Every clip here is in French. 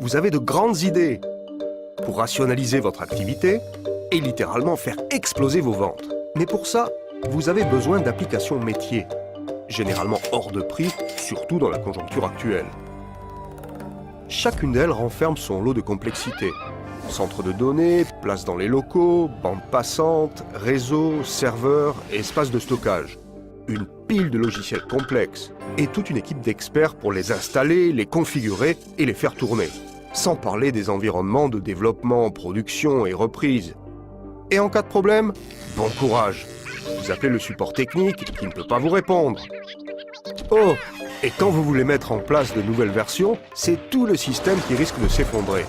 vous avez de grandes idées pour rationaliser votre activité et littéralement faire exploser vos ventes. Mais pour ça, vous avez besoin d'applications métiers, généralement hors de prix, surtout dans la conjoncture actuelle. Chacune d'elles renferme son lot de complexité. Centre de données, place dans les locaux, bande passante, réseau, serveur et espace de stockage. Une pile de logiciels complexes et toute une équipe d'experts pour les installer, les configurer et les faire tourner. Sans parler des environnements de développement, production et reprise. Et en cas de problème, bon courage. Vous appelez le support technique qui ne peut pas vous répondre. Oh, et quand vous voulez mettre en place de nouvelles versions, c'est tout le système qui risque de s'effondrer.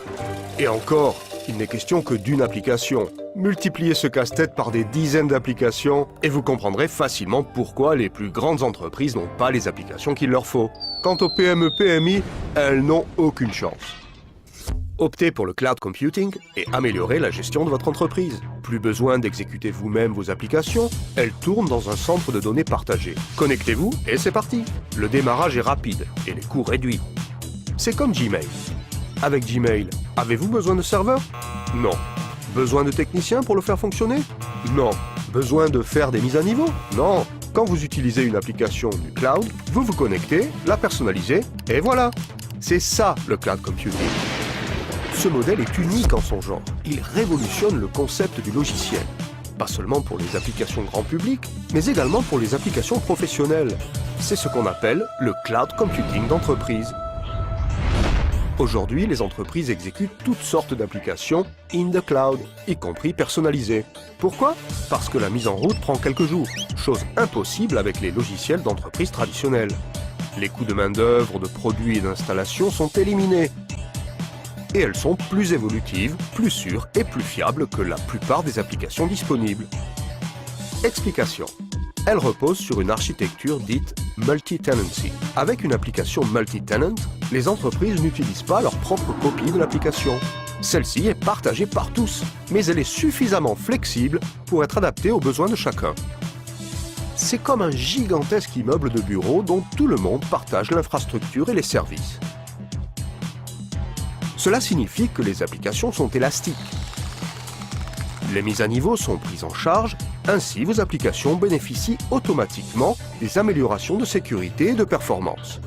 Et encore, il n'est question que d'une application. Multipliez ce casse-tête par des dizaines d'applications et vous comprendrez facilement pourquoi les plus grandes entreprises n'ont pas les applications qu'il leur faut. Quant aux PME-PMI, elles n'ont aucune chance. Optez pour le cloud computing et améliorez la gestion de votre entreprise. Plus besoin d'exécuter vous-même vos applications, elles tournent dans un centre de données partagé. Connectez-vous et c'est parti. Le démarrage est rapide et les coûts réduits. C'est comme Gmail. Avec Gmail, avez-vous besoin de serveur? Non. Besoin de techniciens pour le faire fonctionner? Non. Besoin de faire des mises à niveau? Non. Quand vous utilisez une application du cloud, vous vous connectez, la personnalisez et voilà. C'est ça le cloud computing. Ce modèle est unique en son genre. Il révolutionne le concept du logiciel. Pas seulement pour les applications grand public, mais également pour les applications professionnelles. C'est ce qu'on appelle le cloud computing d'entreprise. Aujourd'hui, les entreprises exécutent toutes sortes d'applications in the cloud, y compris personnalisées. Pourquoi? Parce que la mise en route prend quelques jours, chose impossible avec les logiciels d'entreprise traditionnels. Les coûts de main-d'œuvre, de produits et d'installation sont éliminés. Et elles sont plus évolutives, plus sûres et plus fiables que la plupart des applications disponibles. Explication. Elles reposent sur une architecture dite multi-tenancy. Avec une application multi-tenant, les entreprises n'utilisent pas leur propre copie de l'application. Celle-ci est partagée par tous, mais elle est suffisamment flexible pour être adaptée aux besoins de chacun. C'est comme un gigantesque immeuble de bureaux dont tout le monde partage l'infrastructure et les services. Cela signifie que les applications sont élastiques. Les mises à niveau sont prises en charge, ainsi vos applications bénéficient automatiquement des améliorations de sécurité et de performance.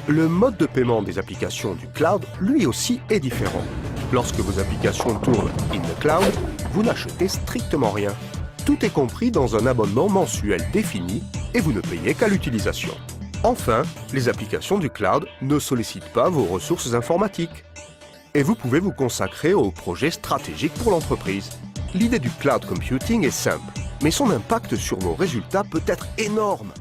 Le mode de paiement des applications du cloud, lui aussi, est différent. Lorsque vos applications tournent in the cloud, vous n'achetez strictement rien. Tout est compris dans un abonnement mensuel défini et vous ne payez qu'à l'utilisation. Enfin, les applications du cloud ne sollicitent pas vos ressources informatiques. Et vous pouvez vous consacrer aux projets stratégiques pour l'entreprise. L'idée du cloud computing est simple, mais son impact sur nos résultats peut être énorme.